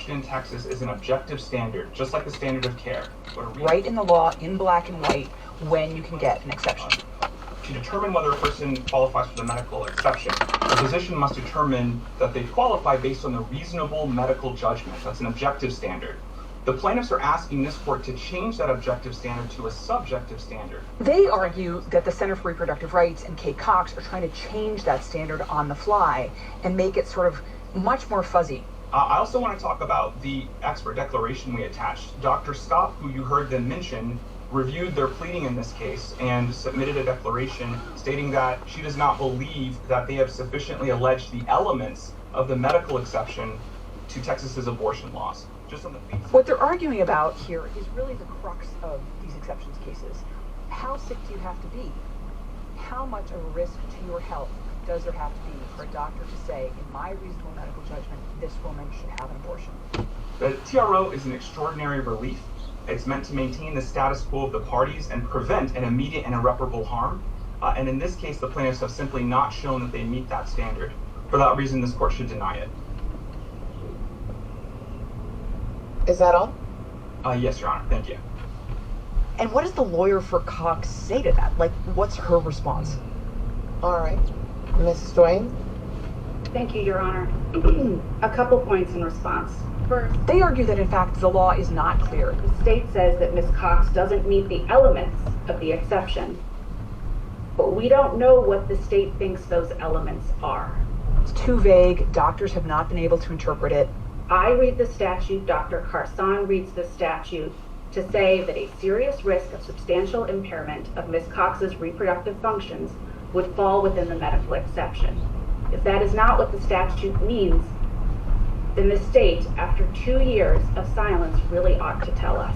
exception in Texas is an objective standard, just like the standard of care. Right in the law, in black and white, when you can get an exception. To determine whether a person qualifies for the medical exception, the physician must determine that they qualify based on the reasonable medical judgment. That's an objective standard. The plaintiffs are asking this court to change that objective standard to a subjective standard. They argue that the Center for Reproductive Rights and Kay Cox are trying to change that standard on the fly and make it sort of much more fuzzy. I also want to talk about the expert declaration we attached. Dr. Scott, who you heard them mention, reviewed their pleading in this case and submitted a declaration stating that she does not believe that they have sufficiently alleged the elements of the medical exception to Texas's abortion laws. Just on the face. What they're arguing about here is really the crux of these exceptions cases. How sick do you have to be? How much of a risk to your health does there have to be for a doctor to say, in my reasonable medical judgment, this woman should have an abortion? The TRO is an extraordinary relief. It's meant to maintain the status quo of the parties and prevent an immediate and irreparable harm. And in this case, the plaintiffs have simply not shown that they meet that standard. For that reason, this court should deny it. Is that all? Yes, Your Honor. Thank you. And what does the lawyer for Cox say to that? Like, what's her response? All right. Ms. Swain? Thank you, Your Honor. A couple points in response. First, they argue that, in fact, the law is not clear. The state says that Ms. Cox doesn't meet the elements of the exception, but we don't know what the state thinks those elements are. It's too vague. Doctors have not been able to interpret it. I read the statute, Dr. Carson reads the statute, to say that a serious risk of substantial impairment of Ms. Cox's reproductive functions would fall within the medical exception. If that is not what the statute means, then the state, after 2 years of silence, really ought to tell us.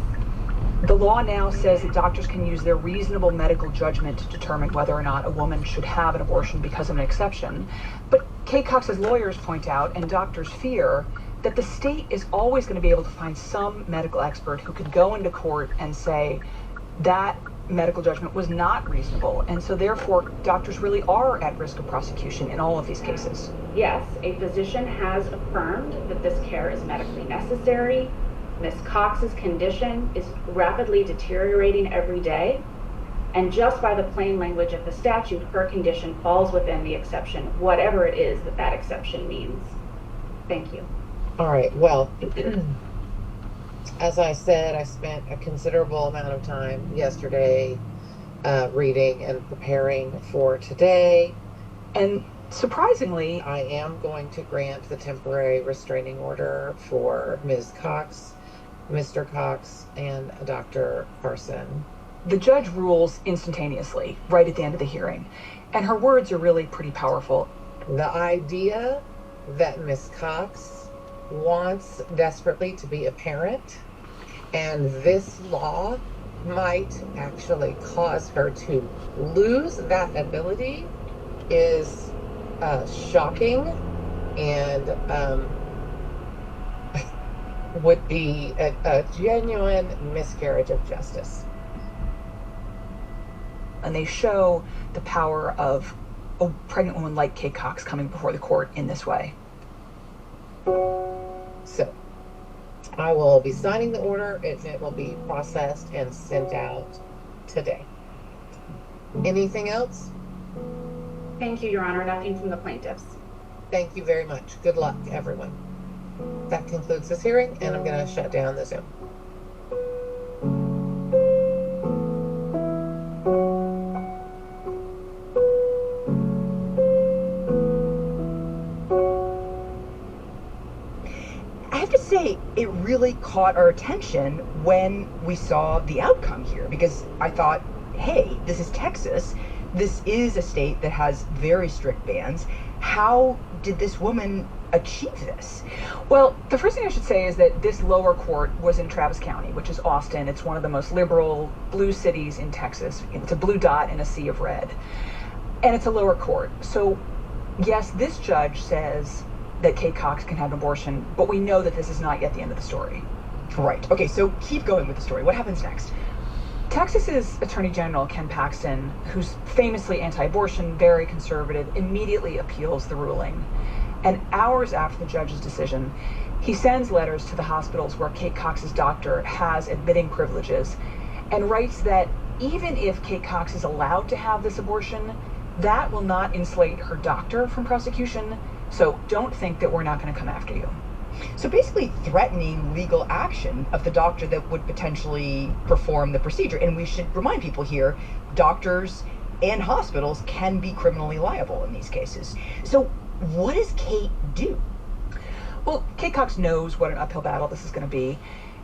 The law now says that doctors can use their reasonable medical judgment to determine whether or not a woman should have an abortion because of an exception. But Kay Cox's lawyers point out, and doctors fear, that the state is always going to be able to find some medical expert who could go into court and say that medical judgment was not reasonable. And so therefore, doctors really are at risk of prosecution in all of these cases. Yes, a physician has affirmed that this care is medically necessary. Ms. Cox's condition is rapidly deteriorating every day. And just by the plain language of the statute, her condition falls within the exception, whatever it is that that exception means. Thank you. All right, well, as I said, I spent a considerable amount of time yesterday reading and preparing for today. And surprisingly, I am going to grant the temporary restraining order for Ms. Cox, Mr. Cox, and Dr. Carson. The judge rules instantaneously, right at the end of the hearing. And her words are really pretty powerful. The idea that Ms. Cox wants desperately to be a parent, and this law might actually cause her to lose that ability is shocking and would be a genuine miscarriage of justice. And they show the power of a pregnant woman like Kay Cox coming before the court in this way. So, I will be signing the order. It will be processed and sent out today. Anything else? Thank you, Your Honor. Nothing from the plaintiffs. Thank you very much. Good luck, everyone. That concludes this hearing, and I'm going to shut down the Zoom. It really caught our attention when we saw the outcome here, because I thought, hey, this is Texas. This is a state that has very strict bans. How did this woman achieve this? Well, the first thing I should say is that this lower court was in Travis County, which is Austin. It's one of the most liberal blue cities in Texas. It's a blue dot in a sea of red. And it's a lower court. So, yes, this judge says that Kay Cox can have an abortion, but we know that this is not yet the end of the story. Right. Okay, so keep going with the story. What happens next? Texas's Attorney General, Ken Paxton, who's famously anti-abortion, very conservative, immediately appeals the ruling. And hours after the judge's decision, He sends letters to the hospitals where Kate Cox's doctor has admitting privileges and writes that even if Kate Cox is allowed to have this abortion, that will not insulate her doctor from prosecution. So don't think that we're not going to come after you. So basically threatening legal action of the doctor that would potentially perform the procedure. And we should remind people here, doctors and hospitals can be criminally liable in these cases. So what does Kate do? Well, Kate Cox knows what an uphill battle this is going to be.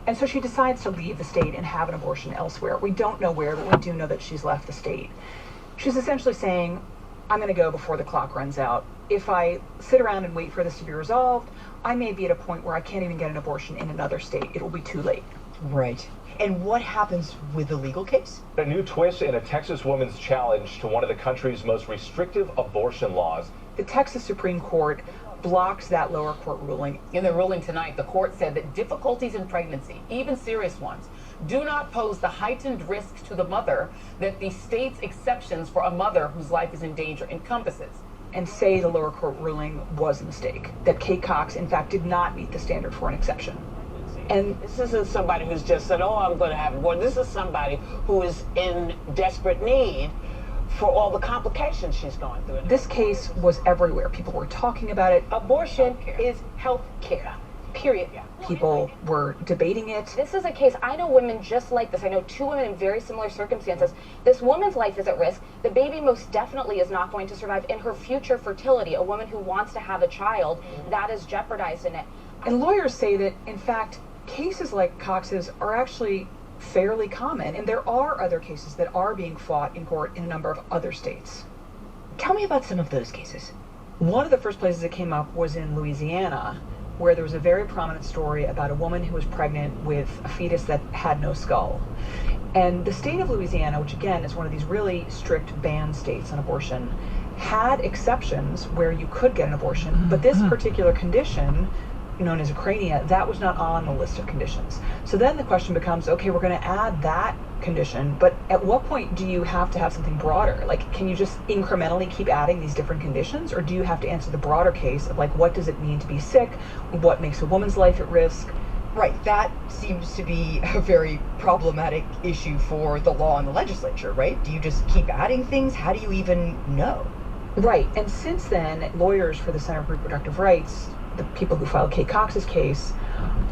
And so she decides to leave the state and have an abortion elsewhere. We don't know where, but we do know that she's left the state. She's essentially saying, I'm going to go before the clock runs out. If I sit around and wait for this to be resolved, I may be at a point where I can't even get an abortion in another state. It will be too late. Right. And what happens with the legal case? A new twist in a Texas woman's challenge to one of the country's most restrictive abortion laws. The Texas Supreme Court blocks that lower court ruling. In the ruling tonight, the court said that difficulties in pregnancy, even serious ones, do not pose the heightened risk to the mother that the state's exceptions for a mother whose life is in danger encompasses. And say the lower court ruling was a mistake, that Kate Cox, in fact, did not meet the standard for an exception. And this isn't somebody who's just said, oh, I'm going to have an abortion. This is somebody who is in desperate need for all the complications she's going through. This case was everywhere. People were talking about it. Abortion is health care, period. People were debating it. This is a case, I know women just like this. I know two women in very similar circumstances. This woman's life is at risk. The baby most definitely is not going to survive. And her future fertility, a woman who wants to have a child, that is jeopardized in it. And lawyers say that, in fact, cases like Cox's are actually fairly common, and there are other cases that are being fought in court in a number of other states. Tell me about some of those cases. One of the first places it came up was in Louisiana, where there was a very prominent story about a woman who was pregnant with a fetus that had no skull. And the state of Louisiana, which again is one of these really strict ban states on abortion, had exceptions where you could get an abortion, but this particular condition, known as acrania, that was not on the list of conditions. So then the question becomes, okay, we're going to add that condition, but at what point do you have to have something broader? Like, can you just incrementally keep adding these different conditions, or do you have to answer the broader case of, like, what does it mean to be sick? What makes a woman's life at risk? Right, that seems to be a very problematic issue for the law and the legislature, right? Do you just keep adding things? How do you even know? Right, and since then, lawyers for the Center for Reproductive Rights, the people who filed Kate Cox's case,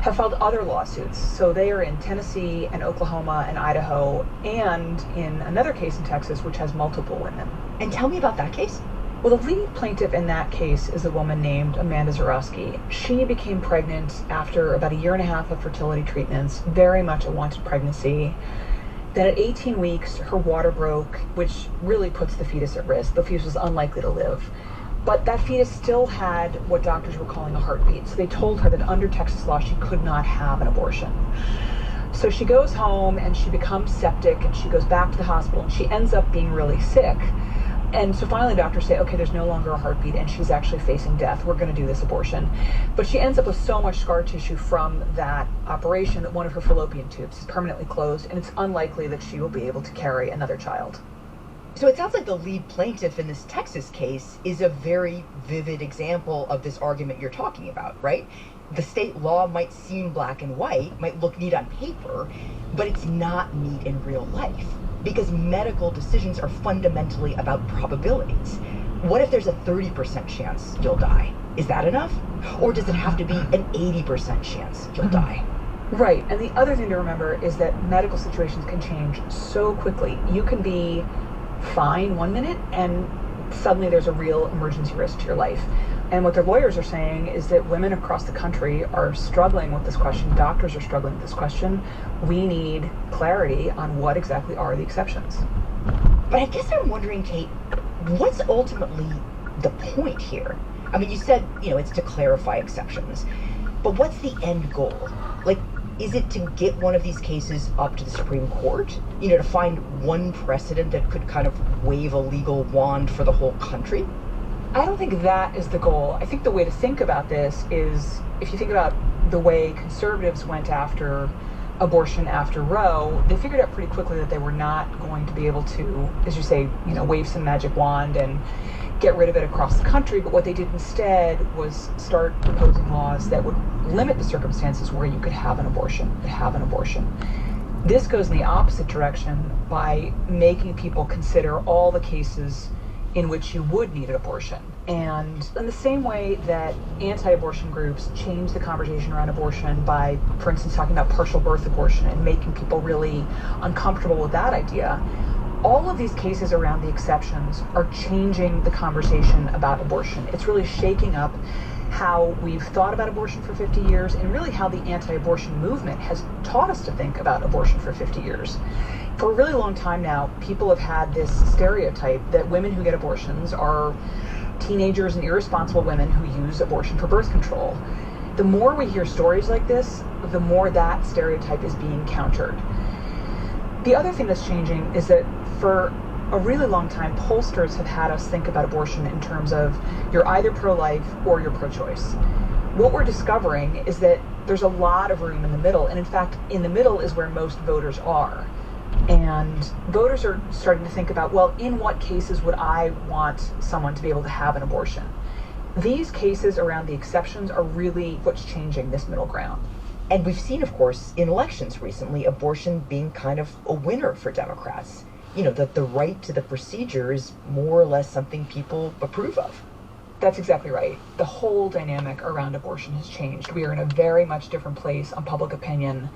have filed other lawsuits. So they are in Tennessee and Oklahoma and Idaho, and in another case in Texas, which has multiple women. And tell me about that case. Well, the lead plaintiff in that case is a woman named Amanda Zarowski. She became pregnant after about 1.5 years of fertility treatments, very much a wanted pregnancy. Then at 18 weeks, her water broke, which really puts the fetus at risk. The fetus was unlikely to live. But that fetus still had what doctors were calling a heartbeat. So they told her that under Texas law, she could not have an abortion. So she goes home and she becomes septic and she goes back to the hospital and she ends up being really sick. And so finally doctors say, okay, there's no longer a heartbeat and she's actually facing death. We're going to do this abortion. But she ends up with so much scar tissue from that operation that one of her fallopian tubes is permanently closed, and it's unlikely that she will be able to carry another child. So it sounds like the lead plaintiff in this Texas case is a very vivid example of this argument you're talking about, right? The state law might seem black and white, might look neat on paper, but it's not neat in real life, because medical decisions are fundamentally about probabilities. What if there's a 30% chance you'll die? Is that enough? Or does it have to be an 80% chance you'll die? Right, and the other thing to remember is that medical situations can change so quickly. You can be fine 1 minute and suddenly there's a real emergency risk to your life. And what their lawyers are saying is that women across the country are struggling with this question. Doctors are struggling with this question. We need clarity on what exactly are the exceptions. But I guess I'm wondering, Kate, what's ultimately the point here? I mean, you said, it's to clarify exceptions, but what's the end goal? Like, is it to get one of these cases up to the Supreme Court? To find one precedent that could kind of wave a legal wand for the whole country? I don't think that is the goal. I think the way to think about this is, if you think about the way conservatives went after abortion after Roe, they figured out pretty quickly that they were not going to be able to, as you say, wave some magic wand and get rid of it across the country, but what they did instead was start proposing laws that would limit the circumstances where you could have an abortion. This goes in the opposite direction by making people consider all the cases in which you would need an abortion. And in the same way that anti-abortion groups change the conversation around abortion by, for instance, talking about partial birth abortion and making people really uncomfortable with that idea, all of these cases around the exceptions are changing the conversation about abortion. It's really shaking up how we've thought about abortion for 50 years and really how the anti-abortion movement has taught us to think about abortion for 50 years. For a really long time now, people have had this stereotype that women who get abortions are teenagers and irresponsible women who use abortion for birth control. The more we hear stories like this, the more that stereotype is being countered. The other thing that's changing is that for a really long time, pollsters have had us think about abortion in terms of you're either pro-life or you're pro-choice. What we're discovering is that there's a lot of room in the middle, and in fact, in the middle is where most voters are. And voters are starting to think about, well, in what cases would I want someone to be able to have an abortion? These cases around the exceptions are really what's changing this middle ground. And we've seen, of course, in elections recently, abortion being kind of a winner for Democrats. You know, that the right to the procedure is more or less something people approve of. That's exactly right. The whole dynamic around abortion has changed. We are in a very much different place on public opinion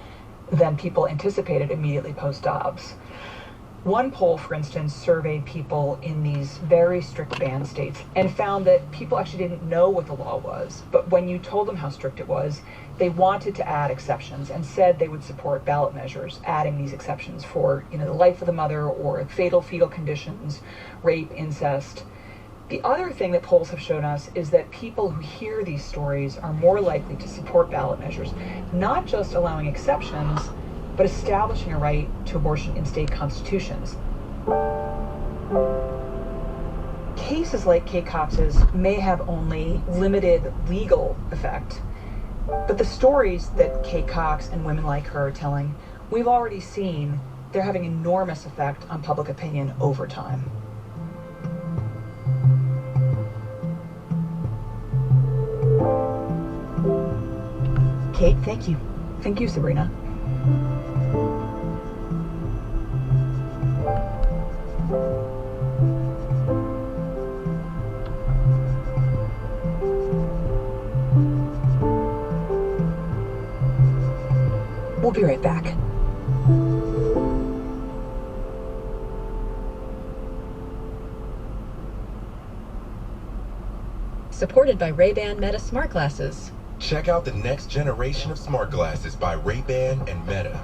than people anticipated immediately post-Dobbs. One poll, for instance, surveyed people in these very strict ban states and found that people actually didn't know what the law was, but when you told them how strict it was, they wanted to add exceptions and said they would support ballot measures adding these exceptions for, the life of the mother or fatal fetal conditions, rape, incest. The other thing that polls have shown us is that people who hear these stories are more likely to support ballot measures, not just allowing exceptions, but establishing a right to abortion in state constitutions. Cases like Kate Cox's may have only limited legal effect, but the stories that Kate Cox and women like her are telling, we've already seen they're having enormous effect on public opinion over time. Kate, thank you. Thank you, Sabrina. We'll be right back. Supported by Ray-Ban Meta Smart Glasses. Check out the next generation of smart glasses by Ray-Ban and Meta.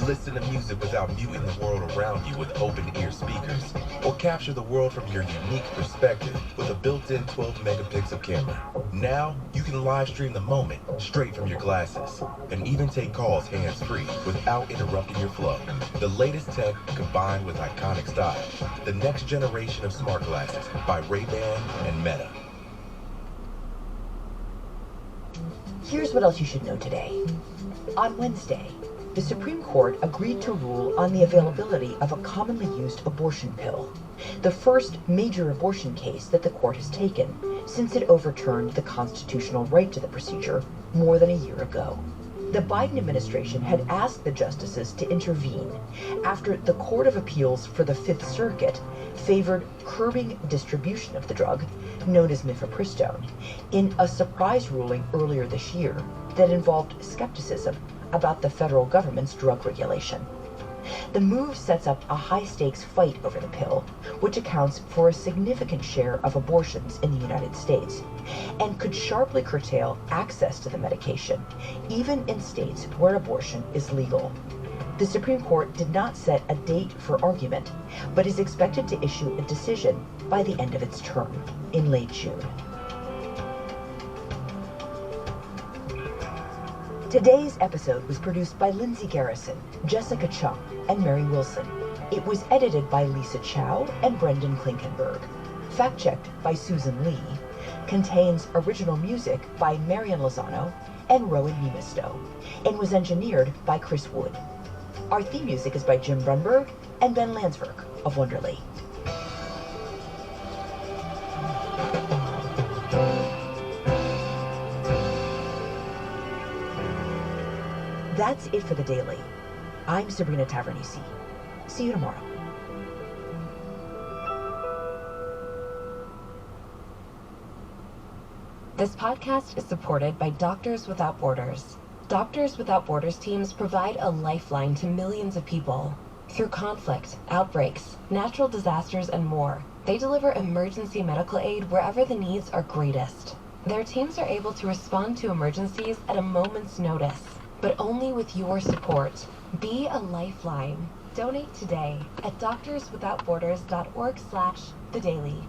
Listen to music without muting the world around you with open-ear speakers, or capture the world from your unique perspective with a built-in 12-megapixel camera. Now, you can live stream the moment straight from your glasses, and even take calls hands-free without interrupting your flow. The latest tech combined with iconic style. The next generation of smart glasses by Ray-Ban and Meta. Here's what else you should know today. On Wednesday, the Supreme Court agreed to rule on the availability of a commonly used abortion pill, the first major abortion case that the court has taken since it overturned the constitutional right to the procedure more than a year ago. The Biden administration had asked the justices to intervene after the Court of Appeals for the Fifth Circuit favored curbing distribution of the drug, known as mifepristone, in a surprise ruling earlier this year that involved skepticism about the federal government's drug regulation. The move sets up a high-stakes fight over the pill, which accounts for a significant share of abortions in the United States, and could sharply curtail access to the medication, even in states where abortion is legal. The Supreme Court did not set a date for argument, but is expected to issue a decision by the end of its term, in late June. Today's episode was produced by Lindsay Garrison, Jessica Chung, and Mary Wilson. It was edited by Lisa Chow and Brendan Klinkenberg. Fact-checked by Susan Lee. Contains original music by Marian Lozano and Rowan Nemisto, and was engineered by Chris Wood. Our theme music is by Jim Brunberg and Ben Landsberg of Wonderly. That's it for The Daily. I'm Sabrina Tavernisi. See you tomorrow. This podcast is supported by Doctors Without Borders. Doctors Without Borders teams provide a lifeline to millions of people. Through conflict, outbreaks, natural disasters, and more, they deliver emergency medical aid wherever the needs are greatest. Their teams are able to respond to emergencies at a moment's notice, but only with your support. Be a lifeline. Donate today at doctorswithoutborders.org/thedaily.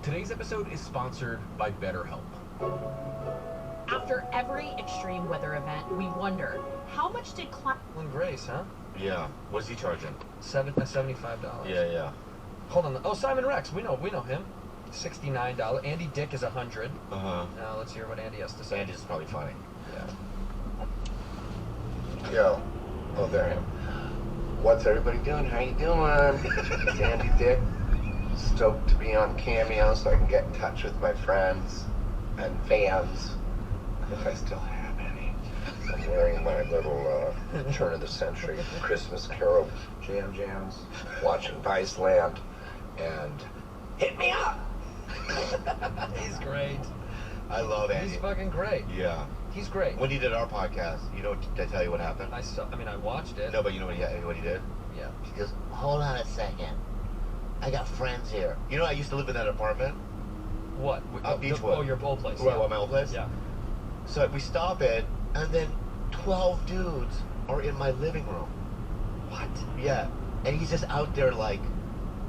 Today's episode is sponsored by BetterHelp. After every extreme weather event, we wonder, how much did Grace, huh? Yeah. What's he charging? $75. Yeah. Hold on. Oh, Simon Rex. We know him. $69. Andy Dick is $100. Uh-huh. Now let's hear what Andy has to say. Andy's probably funny. Yeah. Yo. Oh, there I am. What's everybody doing? How you doing? It's Andy Dick. Stoked to be on Cameo so I can get in touch with my friends and fans, if I still have any. I'm wearing my little turn of the century Christmas Carol jams, watching Viceland, and hit me up! He's great. I love Andy. He's fucking great. Yeah. He's great. When he did our podcast, you know, did I tell you what happened? I watched it. No, but you know what he did? Yeah. He goes, hold on a second. I got friends here. You know, I used to live in that apartment. What? Beechwood. Oh, your old place. Right, my old place? Yeah. So we stop it, and then 12 dudes are in my living room. What? Yeah. And he's just out there, like,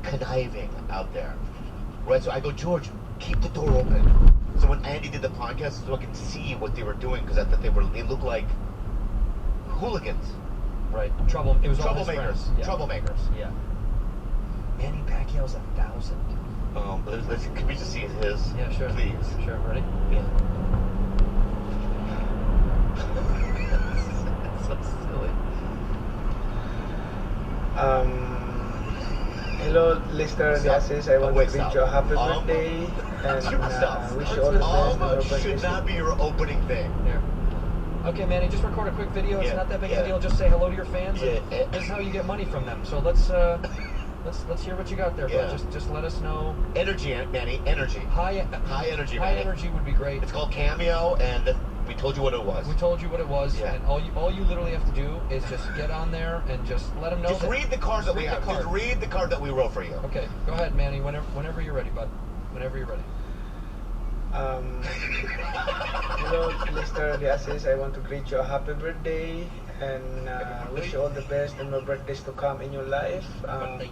conniving out there. Right? So I go, George, keep the door open. So when Andy did the podcast, so I could see what they were doing, because I thought they looked like hooligans. Right. It was all his Troublemakers. friends. Yeah. Troublemakers. Yeah. Manny Pacquiao's 1,000. Can we just see his? Yeah, sure. Please. Sure, ready? Yeah. It's so silly. Hello, listener Diasis. I want to wish you a happy birthday and wish you all the best. Should not be your opening thing. Here. Okay, Manny, just record a quick video. It's not that big a deal. Just say hello to your fans. This is how you get money from them. So let's hear what you got there, bro. Just let us know. Energy, Manny. Energy. High energy. High Manny. energy would be great. It's called Cameo, and we told you what it was. We told you what it was, and all you literally have to do is just get on there and just let them know. Just read the cards that we have. Just read the card that we wrote for you. Okay, go ahead, Manny. Whenever you're ready, bud. Whenever you're ready. Hello, Mr. Diasis. I want to greet you a happy birthday and wish you all the best and more birthdays to come in your life. And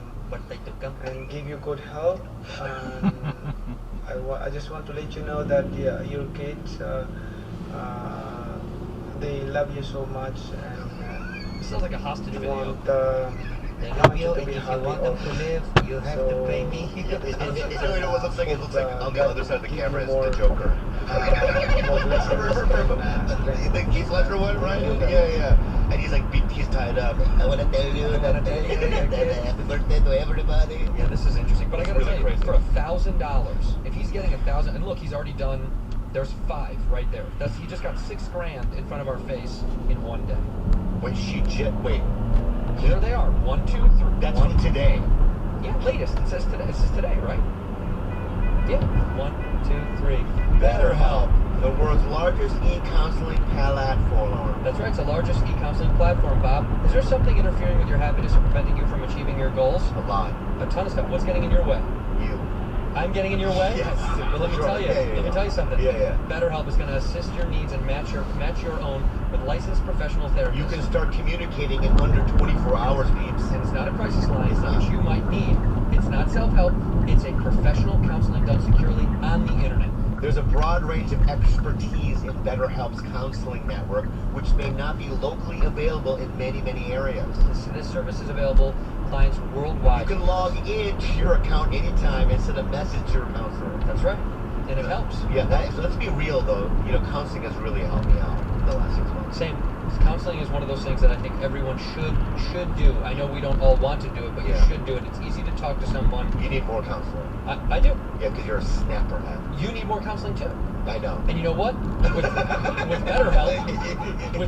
give you good health. I just want to let you know that your kids, they love you so much. And this sounds like a hostage video. They love you, and if you want them to live, you have to pay me. You know what it looks like? It looks like on the other side of the camera is the Joker. The Keith Ledger one, right? Yeah. And he's like, he's tied up. I want to tell you happy birthday to everybody. Yeah, this is interesting. But I gotta tell you, for $1,000, if he's getting 1,000, and look, he's already done. There's 5 right there. He just got $6,000 in front of our face in one day. Wait. There they are. 1, 2, 3. That's from today. Yeah, latest. It says today. It says today, right? Yeah. 1, 2, 3. BetterHelp, the world's largest e-counseling platform. That's right. It's the largest e-counseling platform, Bob. Is there something interfering with your happiness or preventing you from achieving your goals? A lot. A ton of stuff. What's getting in your way? You. I'm getting in your way? Yes. Well, let me tell you. Let me tell you something. Yeah. BetterHelp is going to assist your needs and match your own with licensed professional therapists. You can start communicating in under 24 hours, Beeps. And it's not a crisis line, which you might need. It's not self-help. It's a professional counseling done securely on the internet. There's a broad range of expertise in BetterHelp's counseling network, which may not be locally available in many, many areas. This service is available clients worldwide. You can log into your account anytime and send a message to your counselor. That's right. And it helps. Yeah, so let's be real though. You know, counseling has really helped me out in the last 6 months. Same. Counseling is one of those things that I think everyone should do. I know we don't all want to do it, but you should do it. It's easy to talk to someone. You need more counseling. I do. Yeah, because you're a snapperhead. You need more counseling too. I know. And you know what? With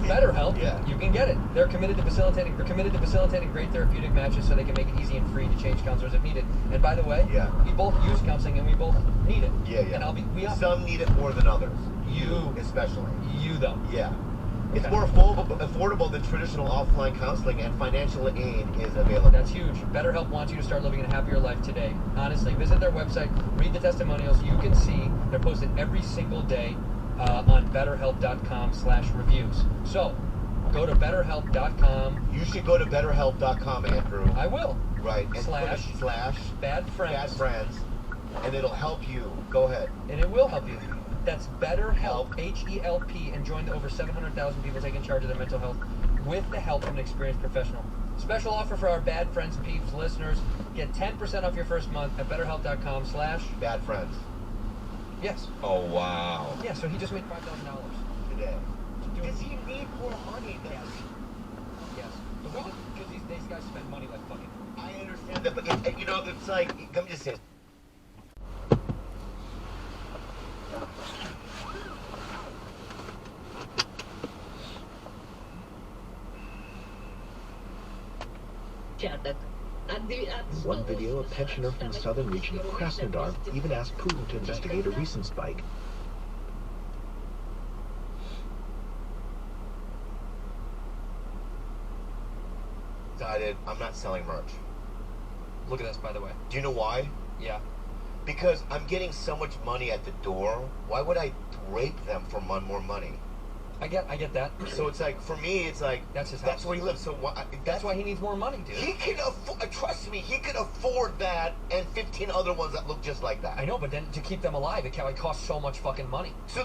BetterHelp, you can get it. They're committed to facilitating great therapeutic matches so they can make it easy and free to change counselors if needed. And by the way, we both use counseling and we both need it. And some need it more than others. You especially. You though. Yeah. It's more affordable than traditional offline counseling, and financial aid is available. That's huge. BetterHelp wants you to start living a happier life today. Honestly, visit their website, read the testimonials. You can see they're posted every single day on BetterHelp.com/reviews. So, go to BetterHelp.com. You should go to BetterHelp.com, Andrew. I will. Right. And slash bad friends. And it'll help you. Go ahead. And it will help you. That's BetterHelp, H-E-L-P, and join the over 700,000 people taking charge of their mental health with the help of an experienced professional. Special offer for our Bad Friends peeps listeners. Get 10% off your first month at BetterHelp.com/bad friends. Yes. Oh, wow. Yeah, so he just made $5,000 today. Does he need more money then? Yes. Because these guys spend money like fucking. I understand that, but it's like, let me just say. In one video, a pensioner from the southern region of Krasnodar even asked Putin to investigate a recent spike. Decided I'm not selling merch. Look at this, by the way. Do you know why? Yeah. Because I'm getting so much money at the door. Why would I rape them for more money? I get that. So it's like, for me, it's like, that's his house. That's where he lives. So that's why he needs more money, dude. He can trust me, he can afford that and 15 other ones that look just like that. I know, but then to keep them alive, it costs so much fucking money. So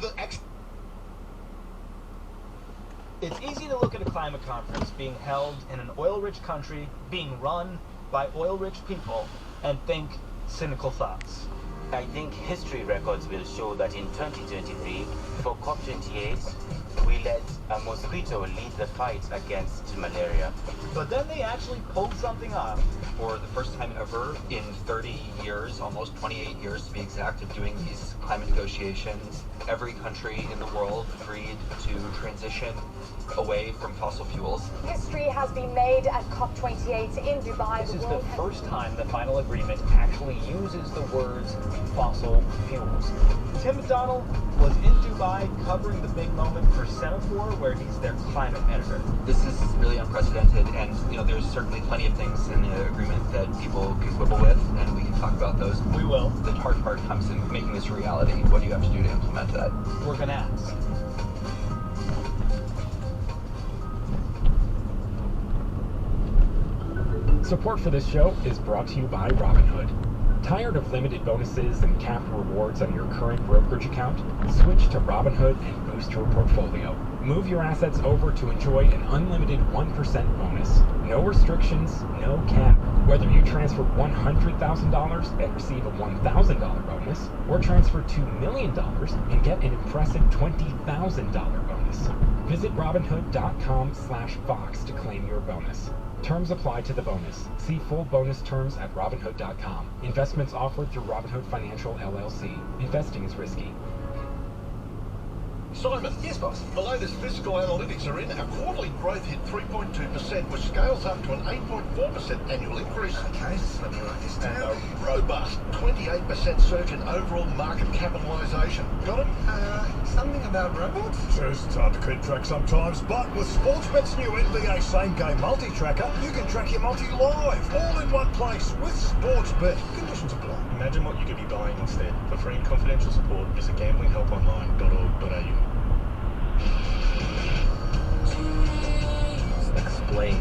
It's easy to look at a climate conference being held in an oil-rich country, being run by oil-rich people, and think cynical thoughts. I think history records will show that in 2023, for COP28, we let a mosquito lead the fight against malaria. But then they actually pulled something off. For the first time ever in 30 years, almost 28 years to be exact, of doing these climate negotiations, every country in the world agreed to transition away from fossil fuels. History has been made at COP28 in Dubai. This is the first time the final agreement actually uses the words fossil fuels. Tim McDonald was in Dubai covering the big moment for Semaphore, where he's their climate editor. This is really unprecedented, and there's certainly plenty of things in the agreement that people can quibble with, and we can talk about those. We will. The hard part comes in making this a reality. What do you have to do to implement that? We're gonna ask. Support for this show is brought to you by Robinhood. Tired of limited bonuses and capped rewards on your current brokerage account? Switch to Robinhood and boost your portfolio. Move your assets over to enjoy an unlimited 1% bonus. No restrictions, no cap. Whether you transfer $100,000 and receive a $1,000 bonus, or transfer $2 million and get an impressive $20,000 bonus. Visit Robinhood.com/Fox to claim your bonus. Terms apply to the bonus. See full bonus terms at Robinhood.com. Investments offered through Robinhood Financial LLC. Investing is risky. Simon. Yes, boss. The latest fiscal analytics are in. Our quarterly growth hit 3.2%, which scales up to an 8.4% annual increase. Okay, let me write this down. And a robust 28% surge in overall market capitalisation. Got it? Something about robots? Just hard to keep track sometimes, but with Sportsbet's new NBA same-game multi-tracker, you can track your multi live, all in one place, with Sportsbet. Conditions apply. Imagine what you could be buying instead. For free and confidential support, visit gamblinghelponline.org.au. Explain.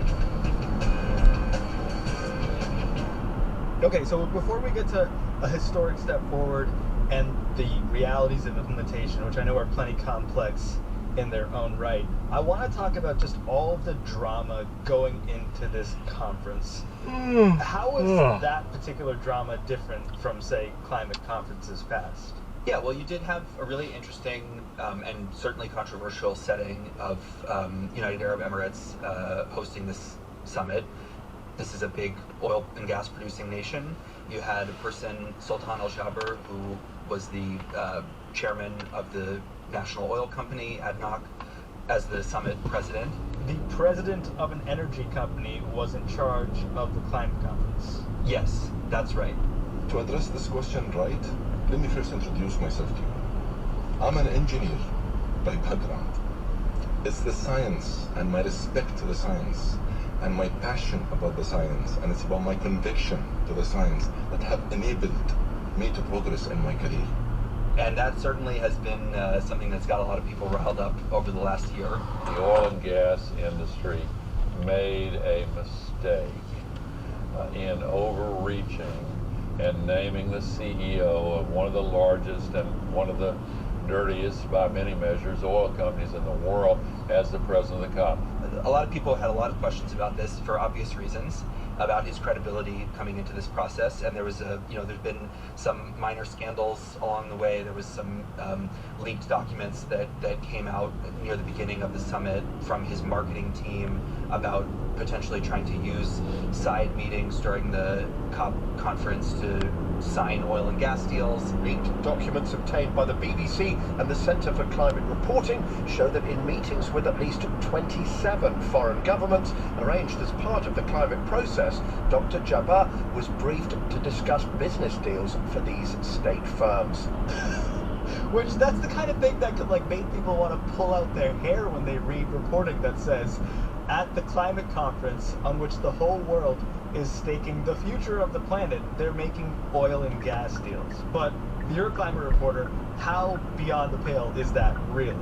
Okay, so before we get to a historic step forward and the realities of implementation, which I know are plenty complex in their own right, I want to talk about just all of the drama going into this conference. How is that particular drama different from, say, climate conferences past? Yeah, well, you did have a really interesting and certainly controversial setting of United Arab Emirates hosting this summit. This is a big oil and gas producing nation. You had a person, Sultan Al Jaber, who was the chairman of the National Oil Company, ADNOC, as the summit president. The president of an energy company was in charge of the climate conference. Yes, that's right. To address this question right, let me first introduce myself to you. I'm an engineer by background. It's the science and my respect to the science and my passion about the science, and it's about my conviction to the science that have enabled me to progress in my career. And that certainly has been something that's got a lot of people riled up over the last year. The oil and gas industry made a mistake in overreaching and naming the CEO of one of the largest and one of the dirtiest, by many measures, oil companies in the world as the president of the company. A lot of people had a lot of questions about this for obvious reasons, about his credibility coming into this process, and there was there's been some minor scandals along the way. There was some leaked documents that came out near the beginning of the summit from his marketing team about potentially trying to use side meetings during the COP conference to sign oil and gas deals. Leaked documents obtained by the BBC and the Centre for Climate Reporting show that in meetings with at least 27 foreign governments arranged as part of the climate process, Dr. Jabbar was briefed to discuss business deals for these state firms. Which, that's the kind of thing that could make people want to pull out their hair when they read reporting that says, at the climate conference on which the whole world is staking the future of the planet, they're making oil and gas deals. But you're a climate reporter, how beyond the pale is that really?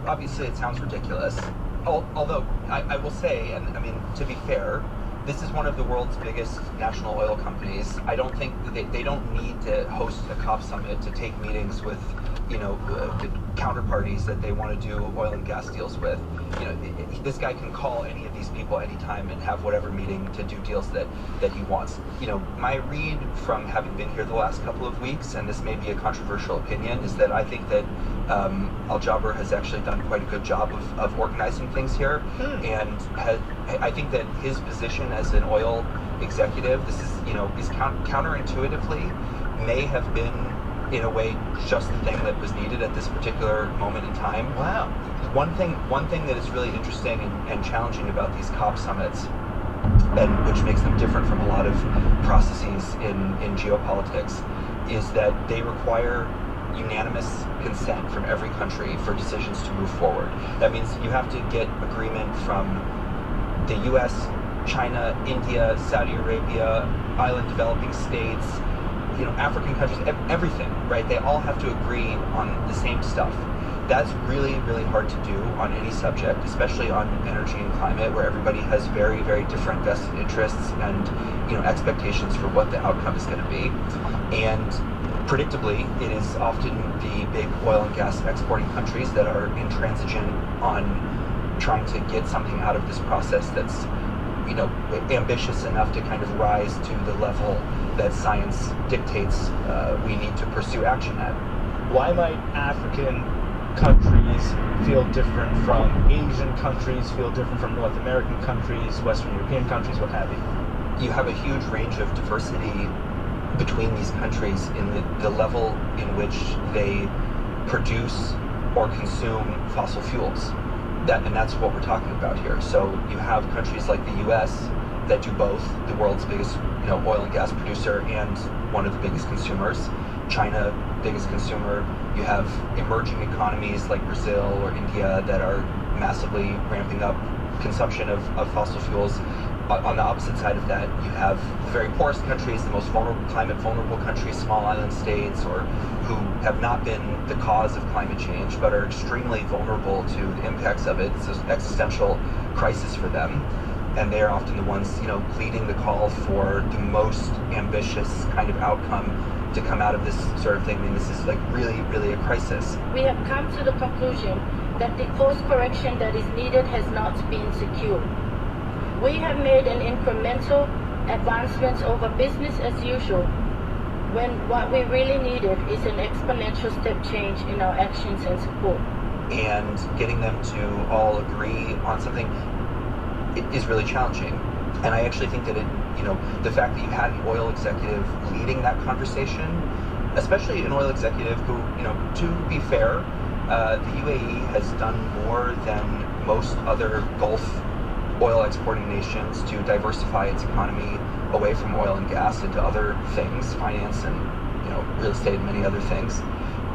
Obviously it sounds ridiculous, although I will say, and I mean, to be fair, this is one of the world's biggest national oil companies. I don't think that they don't need to host a COP summit to take meetings with, the counterparties that they want to do oil and gas deals with. This guy can call any of these people anytime and have whatever meeting to do deals that he wants. My read from having been here the last couple of weeks, and this may be a controversial opinion, is that I think that Al-Jabbar has actually done quite a good job of organizing things here, and I think that his position as an oil executive, this is, is counterintuitively may have been, in a way, just the thing that was needed at this particular moment in time. Wow. One thing that is really interesting and challenging about these COP summits, and which makes them different from a lot of processes in geopolitics, is that they require unanimous consent from every country for decisions to move forward. That means you have to get agreement from the US, China, India, Saudi Arabia, island developing states, African countries, everything, right? They all have to agree on the same stuff. That's really, really hard to do on any subject, especially on energy and climate, where everybody has very, very different vested interests and, expectations for what the outcome is going to be. And predictably, it is often the big oil and gas exporting countries that are intransigent on trying to get something out of this process that's, ambitious enough to kind of rise to the level that science dictates we need to pursue action at. Why might African countries feel different from Asian countries, feel different from North American countries, Western European countries, what have you? You have a huge range of diversity between these countries in the level in which they produce or consume fossil fuels. And that's what we're talking about here. So you have countries like the US that do both, the world's biggest oil and gas producer and one of the biggest consumers. China, biggest consumer. You have emerging economies like Brazil or India that are massively ramping up consumption of fossil fuels. On the opposite side of that, you have the very poorest countries, the most climate vulnerable countries, small island states, or who have not been the cause of climate change, but are extremely vulnerable to the impacts of it. It's an existential crisis for them. And they're often the ones, leading the call for the most ambitious kind of outcome to come out of this sort of thing. I mean, this is really, really a crisis. We have come to the conclusion that the course correction that is needed has not been secured. We have made an incremental advancements over business as usual, when what we really needed is an exponential step change in our actions and support. And getting them to all agree on something is really challenging. And I actually think that the fact that you had an oil executive leading that conversation especially an oil executive who, to be fair, the UAE has done more than most other Gulf oil exporting nations to diversify its economy away from oil and gas into other things, finance and real estate and many other things.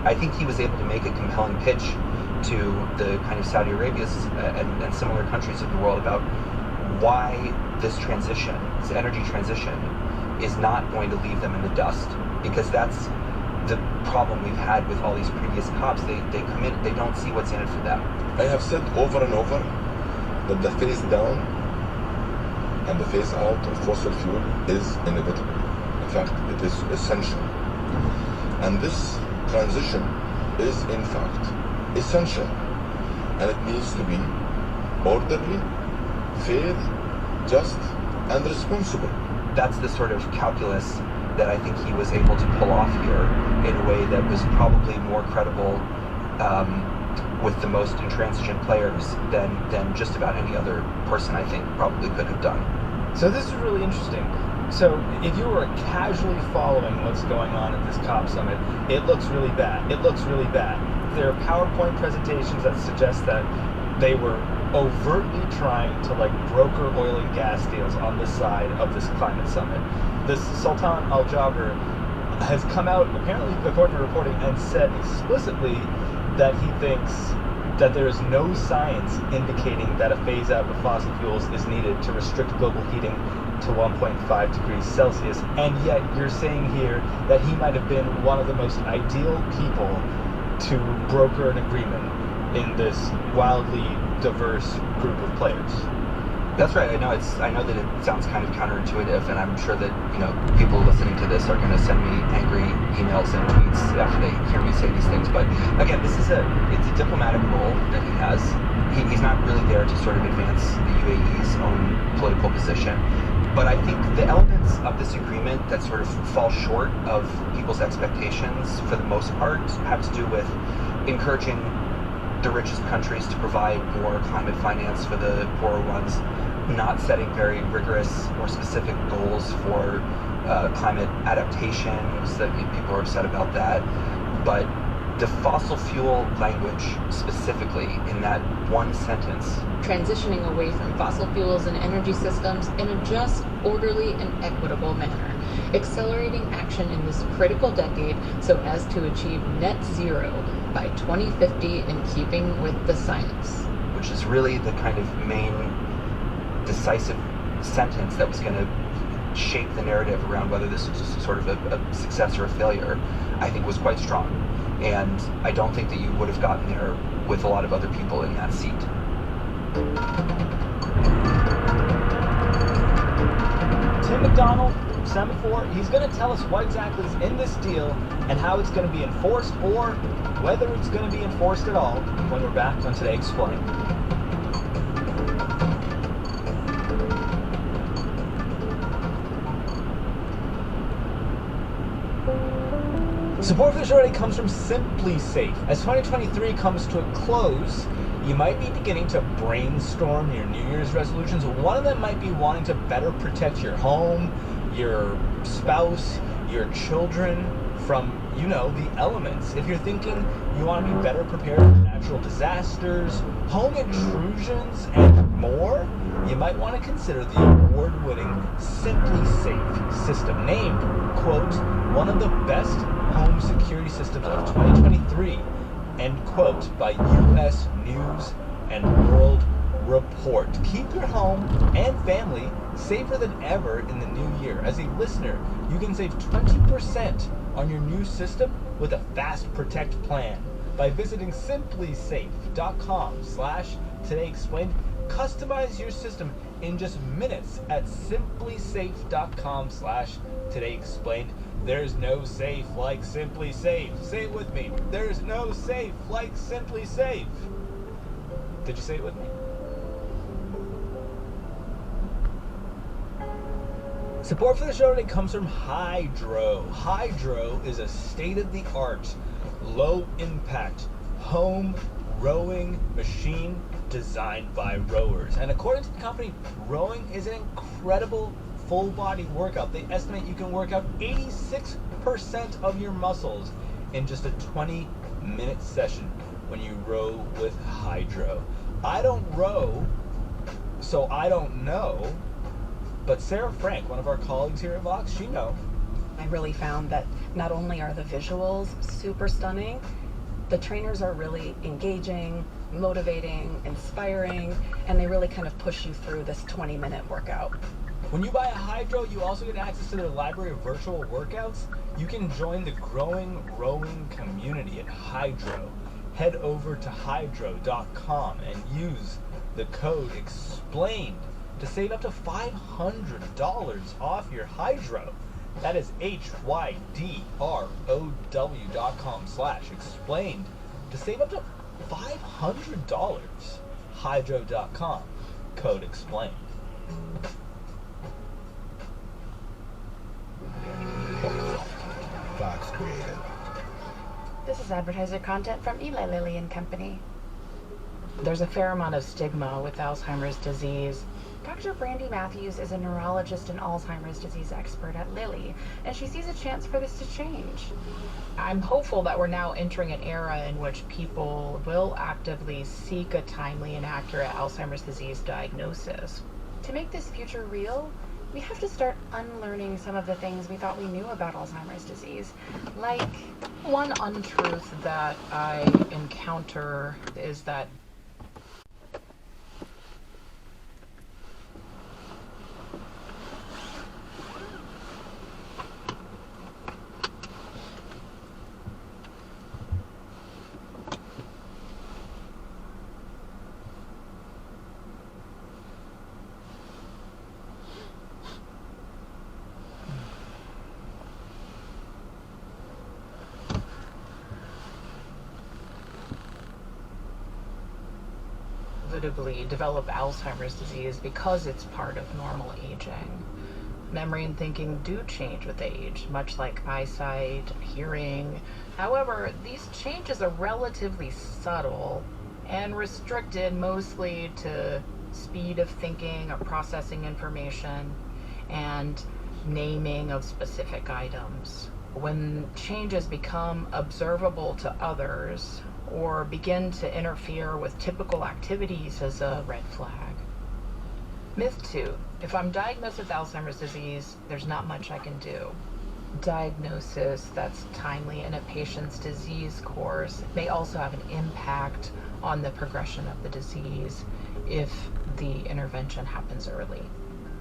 I think he was able to make a compelling pitch to the kind of Saudi Arabias and similar countries of the world about why this transition, this energy transition, is not going to leave them in the dust, because that's the problem we've had with all these previous COPs. They come in, they don't see what's in it for them. I have said over and over that the phase down and the phase out of fossil fuel is inevitable. In fact, it is essential. And this transition is, in fact, essential. And it needs to be orderly, fair, just, and responsible. That's the sort of calculus that I think he was able to pull off here in a way that was probably more credible with the most intransigent players than just about any other person I think probably could have done. So this is really interesting. So if you were casually following what's going on at this COP summit, it looks really bad. It looks really bad. There are PowerPoint presentations that suggest that they were overtly trying to broker oil and gas deals on the side of this climate summit. This Sultan Al Jaber has come out, apparently according to reporting, and said explicitly that he thinks that there is no science indicating that a phase out of fossil fuels is needed to restrict global heating to 1.5 degrees Celsius, and yet you're saying here that he might have been one of the most ideal people to broker an agreement in this wildly diverse group of players. That's right. I know that it sounds kind of counterintuitive, and I'm sure that people listening to this are going to send me angry emails and tweets after they hear me say these things. But again, it's a diplomatic role that he has. He's not really there to sort of advance the UAE's own political position. But I think the elements of this agreement that sort of fall short of people's expectations, for the most part, have to do with encouraging the richest countries to provide more climate finance for the poorer ones, not setting very rigorous or specific goals for climate adaptation, so that people are upset about that. But the fossil fuel language specifically in that one sentence. Transitioning away from fossil fuels and energy systems in a just, orderly, and equitable manner. Accelerating action in this critical decade so as to achieve net zero by 2050 in keeping with the science. Which is really the kind of main decisive sentence that was going to shape the narrative around whether this was sort of a success or a failure, I think was quite strong. And I don't think that you would have gotten there with a lot of other people in that seat. Tim McDonald, Semaphore, he's going to tell us what exactly is in this deal and how it's going to be enforced, or whether it's going to be enforced at all, when we're back on Today Explained. Support for the show today comes from Simply Safe. As 2023 comes to a close, you might be beginning to brainstorm your New Year's resolutions. One of them might be wanting to better protect your home, your spouse, your children from, the elements. If you're thinking you want to be better prepared for natural disasters, home intrusions, and more, you might want to consider the award-winning Simply Safe system, named, quote, one of the best home security systems of 2023, end quote, by U.S. News and World Report. Keep your home and family safer than ever in the new year. As a listener, you can save 20% on your new system with a Fast Protect plan by visiting simplysafe.com/todayexplained. Customize your system in just minutes at simplysafe.com/todayexplained. There's no safe like Simply Safe. Say it with me. There's no safe like Simply Safe. Did you say it with me? Support for the show today comes from Hydro. Hydro is a state-of-the-art, low-impact, home rowing machine designed by rowers. And according to the company, rowing is an incredible full body workout. They estimate you can work out 86% of your muscles in just a 20-minute session when you row with Hydro. I don't row, so I don't know, but Sarah Frank, one of our colleagues here at Vox, she knows. I really found that not only are the visuals super stunning, the trainers are really engaging, motivating, inspiring, and they really kind of push you through this 20-minute workout. When you buy a Hydro, you also get access to their library of virtual workouts. You can join the growing rowing community at Hydro. Head over to hydro.com and use the code EXPLAINED to save up to $500 off your Hydro. That is hydrow.com/explained to save up to $500. Hydro.com, code EXPLAINED. Vox Creative. This is advertiser content from Eli Lilly and Company. There's a fair amount of stigma with Alzheimer's disease. Dr. Brandy Matthews is a neurologist and Alzheimer's disease expert at Lilly, and she sees a chance for this to change. I'm hopeful that we're now entering an era in which people will actively seek a timely and accurate Alzheimer's disease diagnosis. To make this future real, we have to start unlearning some of the things we thought we knew about Alzheimer's disease. Like, one untruth that I encounter is that inevitably develop Alzheimer's disease because it's part of normal aging. Memory and thinking do change with age, much like eyesight, hearing. However, these changes are relatively subtle and restricted mostly to speed of thinking or processing information and naming of specific items. When changes become observable to others or begin to interfere with typical activities is a red flag. Myth 2. If I'm diagnosed with Alzheimer's disease, there's not much I can do. Diagnosis that's timely in a patient's disease course may also have an impact on the progression of the disease if the intervention happens early.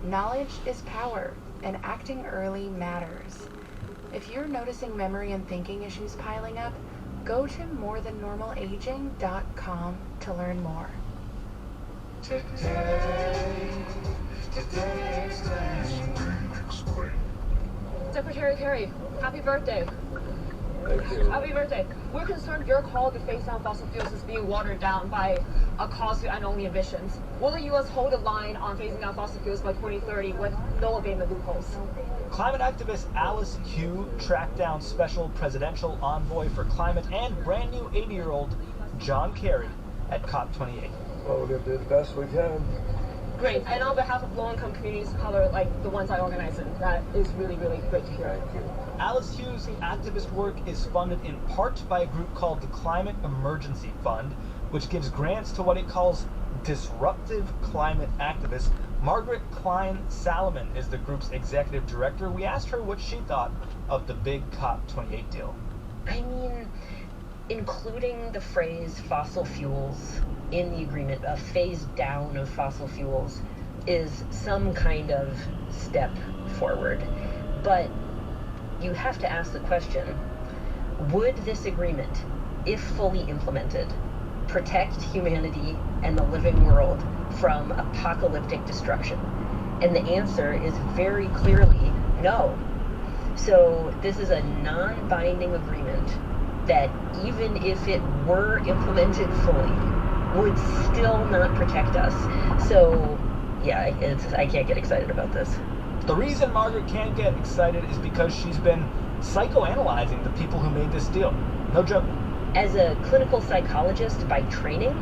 knowledge is power, and acting early matters. If you're noticing memory and thinking issues piling up, go to morethannormalaging.com to learn more. Secretary Kerry, happy birthday. Thank you. Happy birthday. We're concerned your call to phase out fossil fuels is being watered down by a cause to end only emissions. Will the U.S. hold a line on phasing out fossil fuels by 2030 with no abatement loopholes? Climate activist Alice Hu tracked down special presidential envoy for climate and brand new 80-year-old John Kerry at COP28. Well, we're going to do the best we can. Great. And on behalf of low-income communities of color, like the ones I organize in, that is really, really great to hear. Thank you. Alice Hu's activist work is funded in part by a group called the Climate Emergency Fund, which gives grants to what it calls disruptive climate activists. Margaret Klein-Salomon is the group's executive director. We asked her what she thought of the big COP28 deal. I mean, including the phrase fossil fuels in the agreement, a phase down of fossil fuels, is some kind of step forward. But you have to ask the question, would this agreement, if fully implemented, protect humanity and the living world from apocalyptic destruction? And the answer is very clearly no. So this is a non-binding agreement that, even if it were implemented fully, would still not protect us. So yeah, I can't get excited about this. The reason Margaret can't get excited is because she's been psychoanalyzing the people who made this deal. No joke. As a clinical psychologist by training,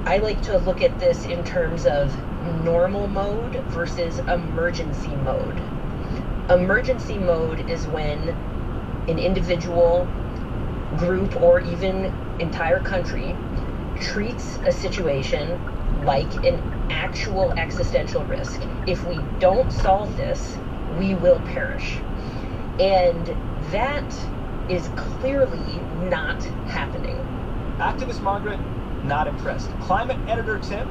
I like to look at this in terms of normal mode versus emergency mode. Emergency mode is when an individual, group, or even entire country treats a situation like an actual existential risk. If we don't solve this, we will perish. And that is clearly not happening. Activist Margaret, not impressed. Climate editor Tim,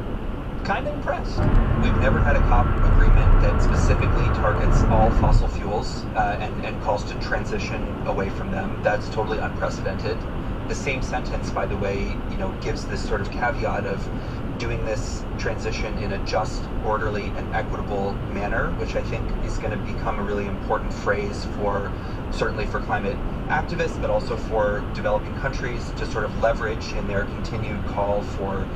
kind of impressed. We've never had a COP agreement that specifically targets all fossil fuels and calls to transition away from them. That's totally unprecedented. The same sentence, by the way, gives this sort of caveat of doing this transition in a just, orderly, and equitable manner, which I think is going to become a really important phrase certainly for climate activists, but also for developing countries to sort of leverage in their continued call for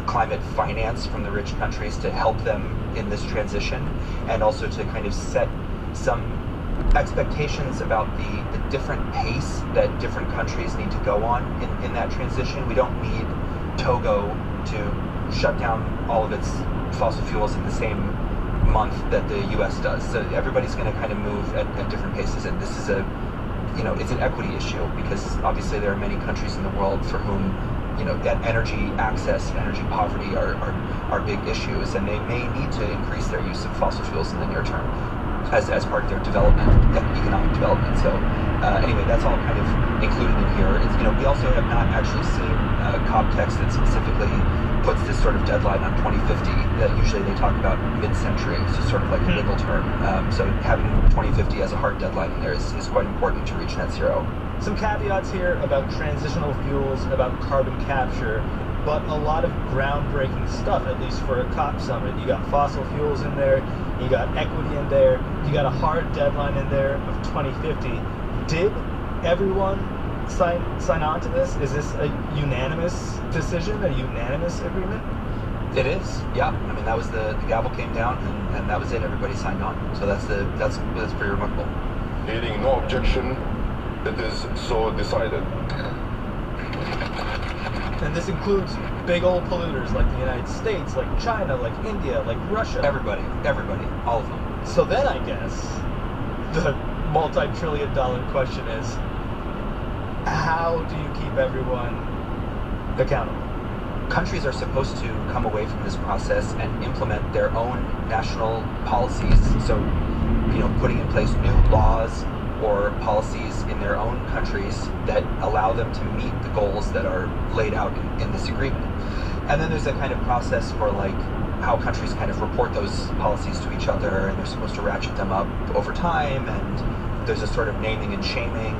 climate finance from the rich countries to help them in this transition, and also to kind of set some expectations about the different pace that different countries need to go on in that transition. We don't need Togo to shut down all of its fossil fuels in the same month that the US does. So everybody's going to kind of move at different paces, and this is it's an equity issue, because obviously there are many countries in the world for whom that energy access and energy poverty are big issues, and they may need to increase their use of fossil fuels in the near term as part of their development, economic development. So anyway, that's all kind of included in here. We also have not actually seen a COP text that specifically puts this sort of deadline on 2050. Usually they talk about mid-century, so sort of like a legal term. So having 2050 as a hard deadline in there is quite important to reach net zero. Some caveats here about transitional fuels, about carbon capture, but a lot of groundbreaking stuff, at least for a COP summit. You got fossil fuels in there, you got equity in there, you got a hard deadline in there of 2050. Did everyone sign on to this? Is this a unanimous decision, a unanimous agreement? It is, yeah. I mean, that was the gavel came down, and that was it. Everybody signed on. So that's pretty remarkable. Hearing no objection, it is so decided. And this includes big old polluters like the United States, like China, like India, like Russia. Everybody, all of them. So then I guess the multi-trillion-dollar question is, how do you keep everyone accountable? Countries are supposed to come away from this process and implement their own national policies. So, putting in place new laws or policies in their own countries that allow them to meet the goals that are laid out in this agreement. And then there's a kind of process for how countries kind of report those policies to each other, and they're supposed to ratchet them up over time, and there's a sort of naming and shaming,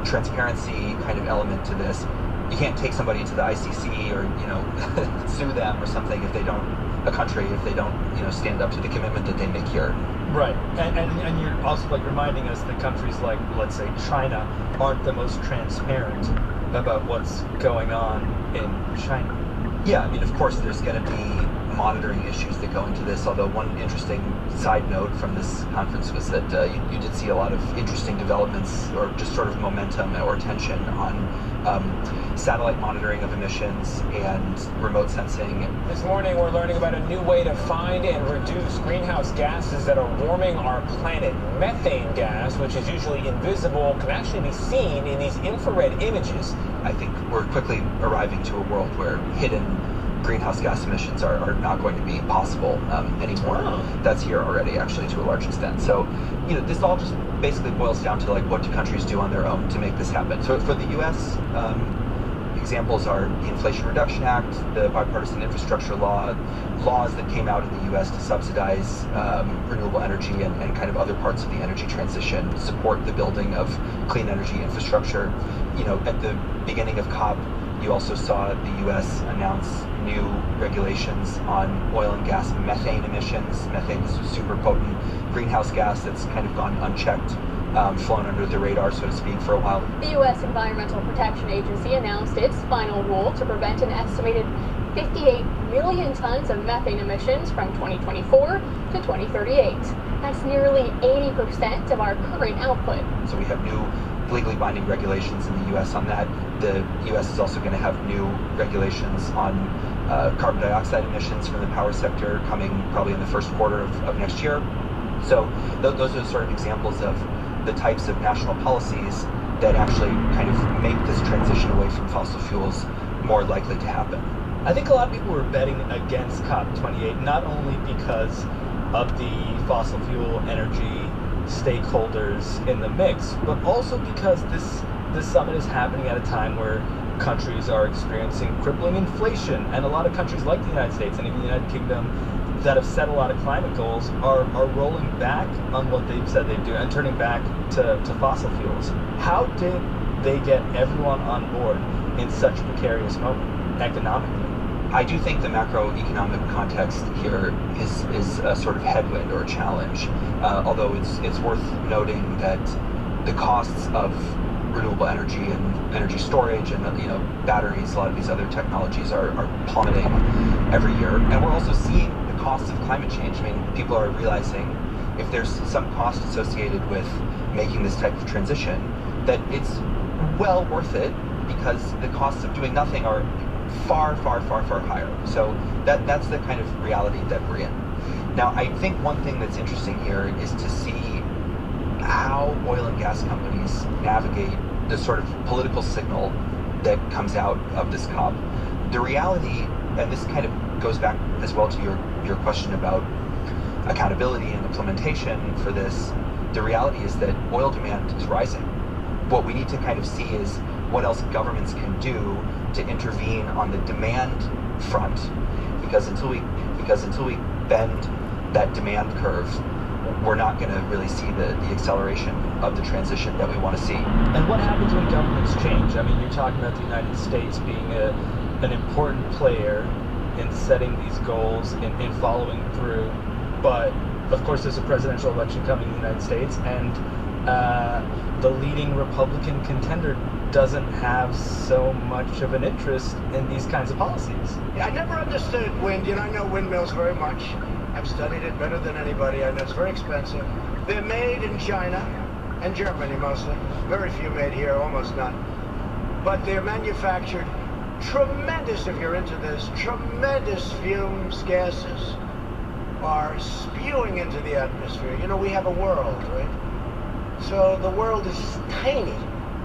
transparency kind of element to this. You can't take somebody to the ICC or sue them or something if they don't stand up to the commitment that they make here. Right, and you're also reminding us that countries like, let's say, China aren't the most transparent about what's going on in China. Yeah, I mean, of course, there's going to be monitoring issues that go into this, although one interesting side note from this conference was that you did see a lot of interesting developments, or just sort of momentum or tension on satellite monitoring of emissions and remote sensing. This morning we're learning about a new way to find and reduce greenhouse gases that are warming our planet. Methane gas, which is usually invisible, can actually be seen in these infrared images. I think we're quickly arriving to a world where hidden greenhouse gas emissions are not going to be possible anymore. Oh. That's here already, actually, to a large extent. So, this all just basically boils down to what do countries do on their own to make this happen. So for the U.S., examples are the Inflation Reduction Act, the Bipartisan Infrastructure Law, laws that came out in the U.S. to subsidize renewable energy and kind of other parts of the energy transition, support the building of clean energy infrastructure. At the beginning of COP, you also saw the U.S. announce new regulations on oil and gas methane emissions. Methane is a super potent greenhouse gas that's kind of gone unchecked, flown under the radar, so to speak, for a while. The U.S. Environmental Protection Agency announced its final rule to prevent an estimated 58 million tons of methane emissions from 2024 to 2038. That's nearly 80% of our current output. So we have new legally binding regulations in the U.S. on that. The U.S. is also going to have new regulations on carbon dioxide emissions from the power sector coming probably in the first quarter of next year. So those are sort of examples of the types of national policies that actually kind of make this transition away from fossil fuels more likely to happen. I think a lot of people were betting against COP28, not only because of the fossil fuel energy stakeholders in the mix, but also because this summit is happening at a time where countries are experiencing crippling inflation, and a lot of countries like the United States and even the United Kingdom that have set a lot of climate goals are rolling back on what they've said they'd do and turning back to fossil fuels. How did they get everyone on board in such a precarious moment economically? I do think the macroeconomic context here is a sort of headwind or a challenge, although it's worth noting that the costs of renewable energy and energy storage and batteries, a lot of these other technologies are plummeting every year, and we're also seeing the costs of climate change. I mean, people are realizing if there's some cost associated with making this type of transition, that it's well worth it because the costs of doing nothing are far higher. So that's the kind of reality that we're in. Now, I think one thing that's interesting here is to see how oil and gas companies navigate the sort of political signal that comes out of this COP. The reality, and this kind of goes back as well to your question about accountability and implementation for this, the reality is that oil demand is rising. What we need to kind of see is what else governments can do to intervene on the demand front, because until we bend that demand curve, we're not going to really see the acceleration of the transition that we want to see. And what happens when governments change? I mean, you're talking about the United States being an important player in setting these goals, in following through, but of course there's a presidential election coming in the United States, and the leading Republican contender doesn't have so much of an interest in these kinds of policies. Yeah, I never understood wind. I know windmills very much. I've studied it better than anybody. I know it's very expensive. They're made in China and Germany mostly. Very few made here, almost none. But they're manufactured tremendous, if you're into this, tremendous fumes, gases are spewing into the atmosphere. We have a world, right? So the world is tiny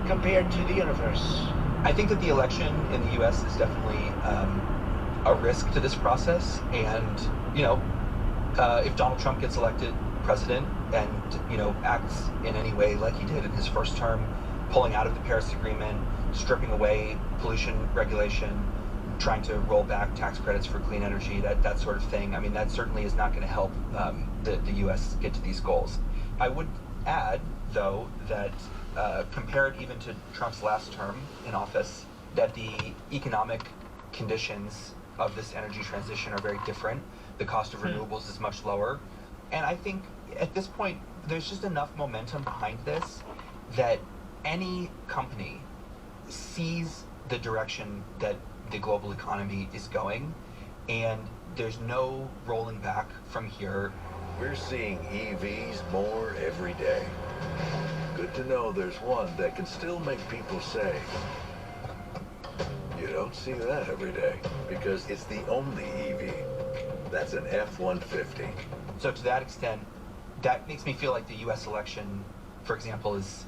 compared to the universe. I think that the election in the U.S. is definitely a risk to this process, and if Donald Trump gets elected president and acts in any way like he did in his first term, pulling out of the Paris Agreement, stripping away pollution regulation, trying to roll back tax credits for clean energy, that sort of thing, I mean, that certainly is not going to help the U.S. get to these goals. I would add, though, that compared even to Trump's last term in office, that the economic conditions of this energy transition are very different. The cost of renewables is much lower. And I think at this point, there's just enough momentum behind this that any company sees the direction that the global economy is going, and there's no rolling back from here. We're seeing EVs more every day. Good to know there's one that can still make people say, you don't see that every day, because it's the only EV. That's an F-150. So to that extent, that makes me feel like the U.S. election, for example, is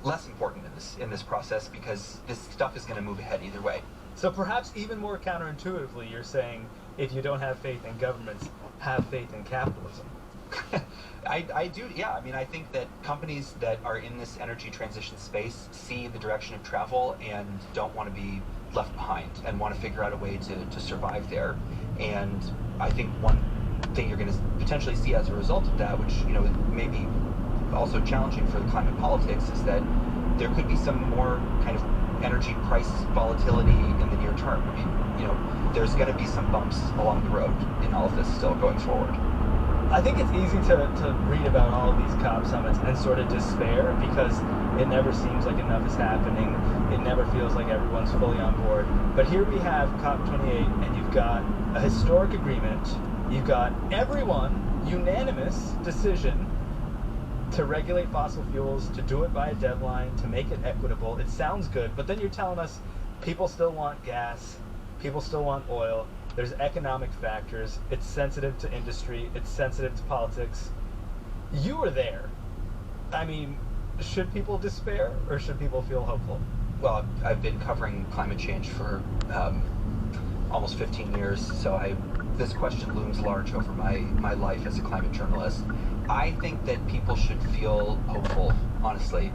less important in this process, because this stuff is going to move ahead either way. So perhaps even more counterintuitively, you're saying if you don't have faith in governments, have faith in capitalism. I do, yeah. I mean, I think that companies that are in this energy transition space see the direction of travel and don't want to be left behind and want to figure out a way to survive there. And I think one thing you're going to potentially see as a result of that, which may be also challenging for the climate politics, is that there could be some more kind of energy price volatility in the near term. I mean, there's going to be some bumps along the road in all of this still going forward. I think it's easy to read about all of these COP summits and sort of despair, because it never seems like enough is happening. It never feels like everyone's fully on board. But here we have COP28, and you've got a historic agreement. You've got everyone, unanimous decision to regulate fossil fuels, to do it by a deadline, to make it equitable. It sounds good, but then you're telling us people still want gas, people still want oil, there's economic factors, it's sensitive to industry, it's sensitive to politics. You were there. I mean, should people despair or should people feel hopeful? Well, I've been covering climate change for almost 15 years, so this question looms large over my life as a climate journalist. I think that people should feel hopeful, honestly.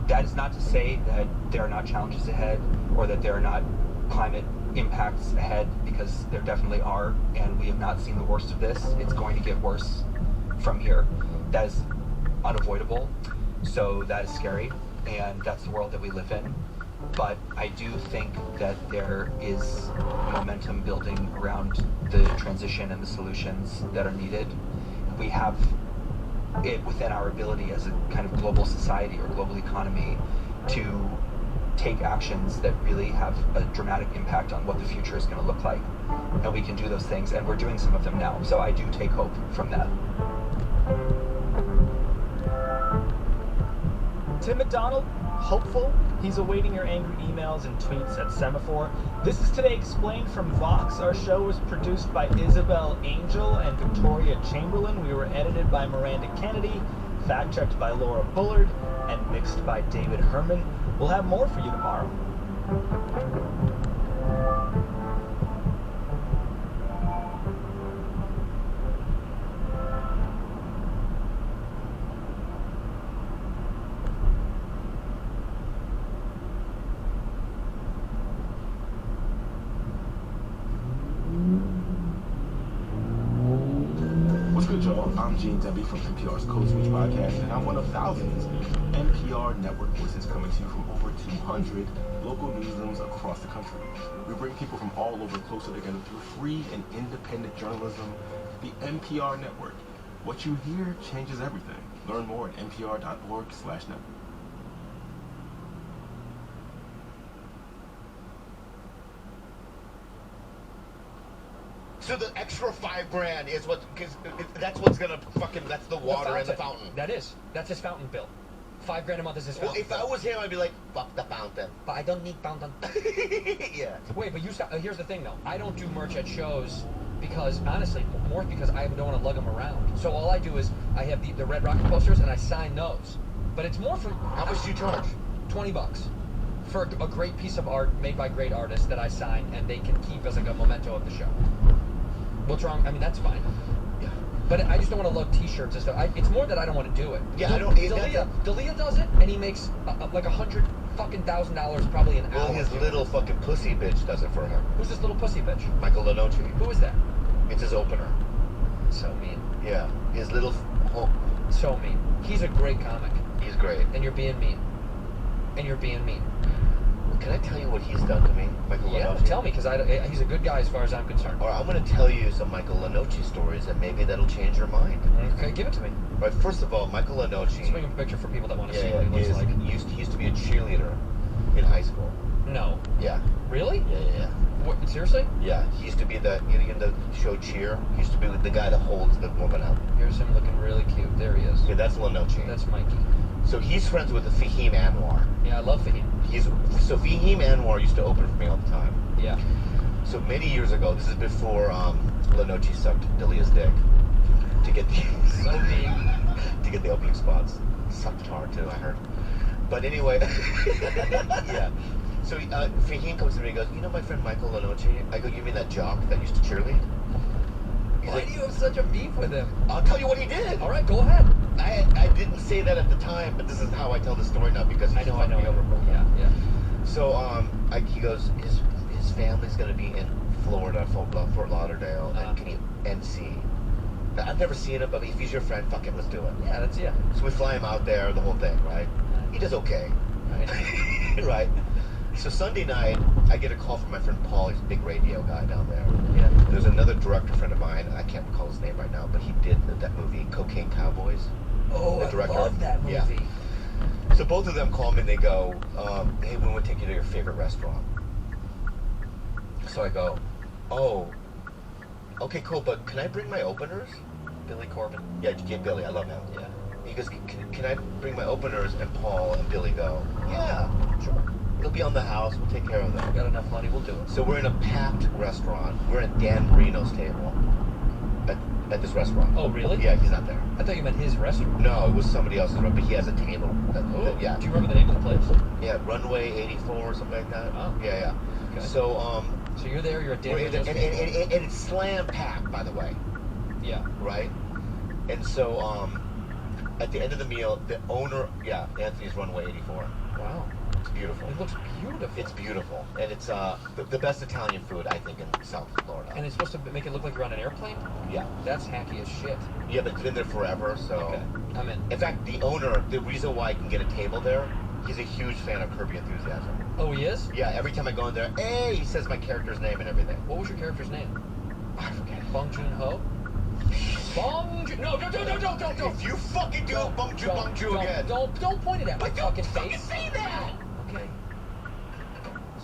That is not to say that there are not challenges ahead or that there are not climate impacts ahead, because there definitely are, and we have not seen the worst of this. It's going to get worse from here. That is unavoidable, so that is scary, and that's the world that we live in. But I do think that there is momentum building around the transition and the solutions that are needed. We have it within our ability as a kind of global society or global economy to take actions that really have a dramatic impact on what the future is going to look like. And we can do those things, and we're doing some of them now. So I do take hope from that. Tim McDonald, hopeful. He's awaiting your angry emails and tweets at Semaphore. This is Today Explained from Vox. Our show was produced by Isabel Angel and Victoria Chamberlain. We were edited by Miranda Kennedy, fact-checked by Laura Bullard, and mixed by David Herman. We'll have more for you tomorrow. I'm Gene Debbie from NPR's Code Switch podcast, and I'm one of thousands NPR network voices coming to you from over 200 local newsrooms across the country. We bring people from all over closer together through free and independent journalism. The NPR network. What you hear changes everything. Learn more at npr.org/network. So the extra $5,000 is what, because that's what's gonna fucking, that's the water in the fountain. That's his fountain bill. $5,000 a month is his fountain Well, if I was him, I'd be like, fuck the fountain. But I don't need fountain. Yeah. Wait, but here's the thing though. I don't do merch at shows because, honestly, more because I don't want to lug them around. So all I do is I have the Red Rocket posters and I sign those. But it's more from... How much do you charge? $20. For a great piece of art made by great artists that I sign and they can keep as like a memento of the show. What's wrong? I mean, that's fine. Yeah. But I just don't want to lug T-shirts and stuff. It's more that I don't want to do it. Yeah, Dalia does it, and he makes like $100,000 probably an hour. Well, his little fucking pussy bitch does it for him. Who's this little pussy bitch? Michael Lenoci. Who is that? It's his opener. So mean. Yeah. His little... So mean. He's a great comic. He's great. And you're being mean. And you're being mean. Can I tell you what he's done to me, Michael Lenoci? Yeah, tell me, because he's a good guy as far as I'm concerned. All right, I'm going to tell you some Michael Lenoci stories, and maybe that'll change your mind. Okay, give it to me. All right, first of all, Michael Lenoci... Let's make a picture for people that want to see what he looks like. He used to be a cheerleader in high school. No. Yeah. Really? Yeah. What, seriously? Yeah, he used to be in the show Cheer. He used to be the guy that holds the woman up. Here's him looking really cute. There he is. Yeah, that's Lenoci. That's Mikey. So he's friends with Fahim Anwar. Yeah, I love Fahim. So Fahim Anwar used to open for me all the time. Yeah. So many years ago, this is before Lenoci sucked Dalia's dick to get the opening spots. Sucked hard too, I heard. But anyway, yeah. So Fahim comes to me and goes, you know my friend Michael Lenoci? I go, you mean that jock that used to cheerlead? Why do you have such a beef with him? I'll tell you what he did. All right, go ahead. I didn't say that at the time, but this is how I tell the story now because he fucked me over. Yeah. So he goes, his family's gonna be in Florida, Fort Lauderdale, and can he NC? Now, I've never seen him, but if he's your friend, fuck him, let's do it. Yeah, yeah. So we fly him out there, the whole thing, right? He does okay. Right. Right. So Sunday night, I get a call from my friend Paul. He's a big radio guy down there. Yeah. There's another director friend of mine. I can't recall his name right now, but he did that movie, Cocaine Cowboys. Oh, I love that movie. Yeah. So both of them call me and they go, hey, we want to take you to your favorite restaurant. So I go, oh, okay, cool, but can I bring my openers? Billy Corbin. Yeah, Billy, I love him. Yeah. He goes, can I bring my openers? And Paul and Billy go, yeah, sure. They'll be on the house. We'll take care of them. Got enough money, we'll do it. So we're in a packed restaurant. We're at Dan Marino's table at this restaurant. Oh, really? Yeah, he's not there. I thought you meant his restaurant. No, it was somebody else's restaurant, but he has a table. Yeah. Do you remember the name of the place? Yeah, Runway 84 or something like that. Oh. Yeah. Okay. So So you're there. You're at Dan we're Marino's and it's slam packed, by the way. Yeah. Right. And so at the end of the meal, the owner, Anthony's Runway 84. Wow. It's beautiful. It looks beautiful. It's beautiful, and it's the best Italian food I think in South Florida. And it's supposed to make it look like you're on an airplane? Yeah. That's hacky as shit. Yeah, but it's been there forever, so. Okay, I'm in. In fact, the owner, the reason why I can get a table there, he's a huge fan of Curb Your Enthusiasm. Oh, he is? Yeah, every time I go in there, hey, he says my character's name and everything. What was your character's name? I forget. Bong Joon-ho? Bong Joon... No, don't. If you fucking do Bong Joon again. Don't point it at my fucking face. Fucking say that! Okay.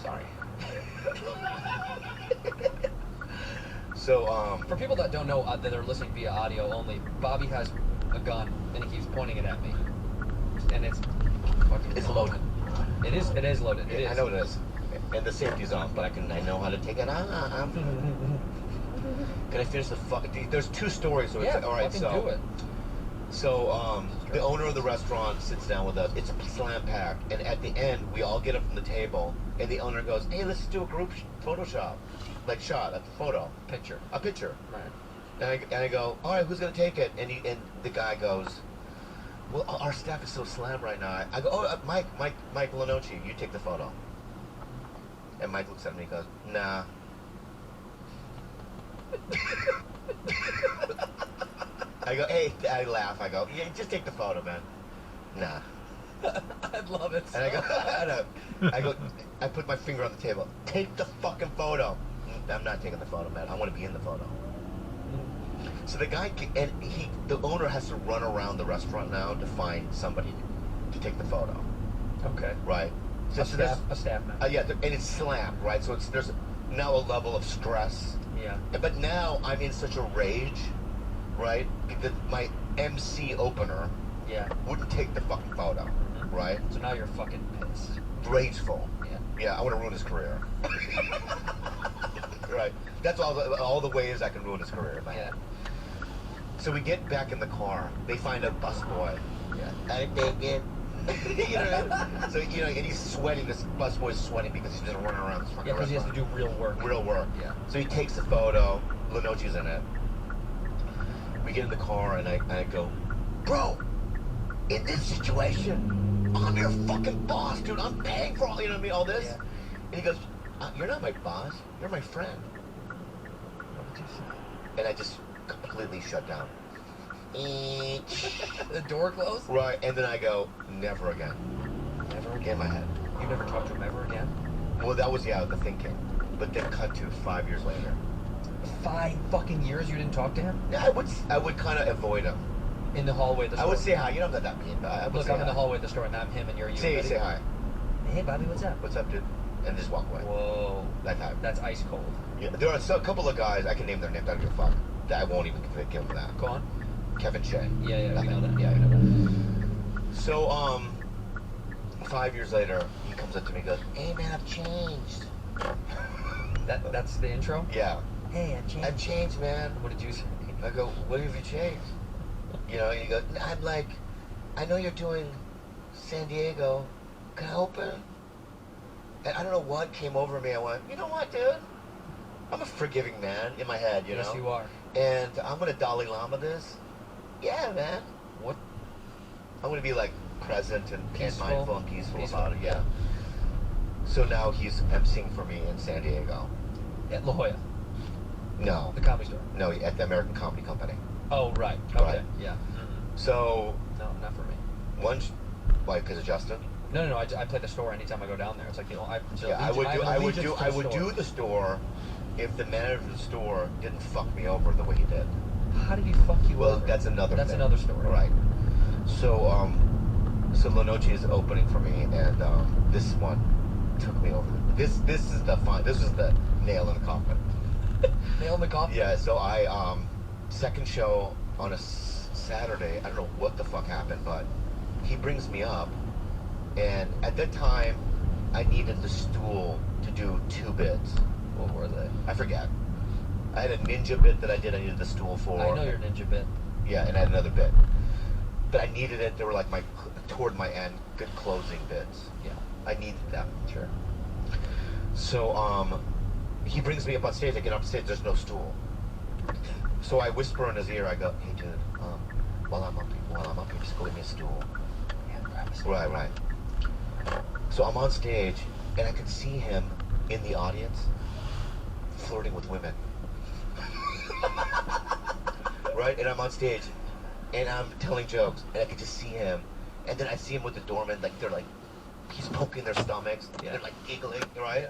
Sorry. So, for people that don't know that are listening via audio only, Bobby has a gun and he keeps pointing it at me, and it's fucking. It's loaded. It is loaded. It is. I know it is, and the safety's off, but I know how to take it on. Can I finish the fuck? There's two stories, so it's all right. So do it. So the owner of the restaurant sits down with us. It's slam packed, and at the end, we all get up from the table, and the owner goes, "Hey, let's do a group Photoshop, like shot at the photo picture, a picture." Right. And I go, "All right, who's gonna take it?" And the guy goes, "Well, our staff is so slammed right now." I go, "Oh, Mike Lenoci, you take the photo." And Mike looks at me and goes, "Nah." I go, hey, I laugh. I go, yeah, just take the photo, man. Nah. I love it. And I go, I put my finger on the table. Take the fucking photo. I'm not taking the photo, man. I want to be in the photo. So the guy, the owner has to run around the restaurant now to find somebody to take the photo. Okay. Right. So a staff member. Yeah, and it's slammed, right? So there's now a level of stress. Yeah. But now I'm in such a rage, right? That my MC opener wouldn't take the fucking photo, right? So now you're fucking pissed. Rageful. Yeah. Yeah, I want to ruin his career. Right. That's all the ways I can ruin his career in my head. So we get back in the car. They find a busboy. Yeah. I take it. You know what I mean? So, you know, and he's sweating. This busboy's sweating because he's just running around this fucking because he has to do real work. Real work. Yeah. So he takes the photo. Lenoci's in it. We get in the car and I go, bro, in this situation, I'm your fucking boss, dude. I'm paying for all, you know what I mean, all this. Yeah. And he goes, you're not my boss. You're my friend. What did you say? And I just completely shut down. The door closed? Right, and then I go, never again. Never again? In my head. You never talked to him ever again? Well, that was, the thinking. But then cut to 5 years later. 5 fucking years you didn't talk to him? Yeah, I would kind of avoid him. In the hallway of the store? I would say hi. You know, I'm not that mean, but I would say I'm hi. in the hallway of the store and I'm him and you're you. Say hi. Hey, Bobby, what's up? What's up, dude? And just walk away. Whoa. That time. That's ice cold. Yeah, there are a couple of guys, I can name their names, I don't give a fuck. That I won't even give them that. Go on. Kevin Shea. Yeah, we know that. Yeah, we know that. So, 5 years later, he comes up to me and goes, hey, man, I've changed. That's the intro? Yeah. Hey, I've changed, man. What did you say? I go, what have you changed? You know, and he goes, I'm like, I know you're doing San Diego. Can I open? And I don't know what came over me. I went, you know what, dude? I'm a forgiving man in my head, you know? Yes, you are. And I'm going to Dalai Lama this. Yeah, man. What? I'm going to be, like, present and mindful and peaceful about it, yeah. Yeah. So now he's emceeing for me in San Diego. At La Jolla? No. The Comedy Store? No, at the American Comedy Company. Oh, right. Okay. Right. Yeah. So... No, not for me. Why, because of Justin? No. I play the store anytime I go down there. It's like, I would do the store if the manager of the store didn't fuck me over the way he did. How did he fuck you over? Well, that's another story. Right. So, so Lenoci is opening for me, and this one took me over. This is the nail in the coffin. Nail in the coffin? Yeah, so I, second show on a Saturday, I don't know what the fuck happened, but he brings me up, and at that time, I needed the stool to do 2 bits. What were they? I forget. I had a ninja bit that I needed the stool for. I know your ninja bit. Yeah, and I had another bit. But I needed it. They were like toward my end, good closing bits. Yeah. I needed them. Sure. So, he brings me up on stage. I get up stage, there's no stool. So I whisper in his ear, I go, hey dude, while I'm up here, just go get me a stool. Yeah, grab a stool. Right. So I'm on stage, and I can see him in the audience flirting with women. Right? And I'm on stage, and I'm telling jokes, and I can just see him. And then I see him with the doorman, like they're like, he's poking their stomachs, and they're like giggling, right?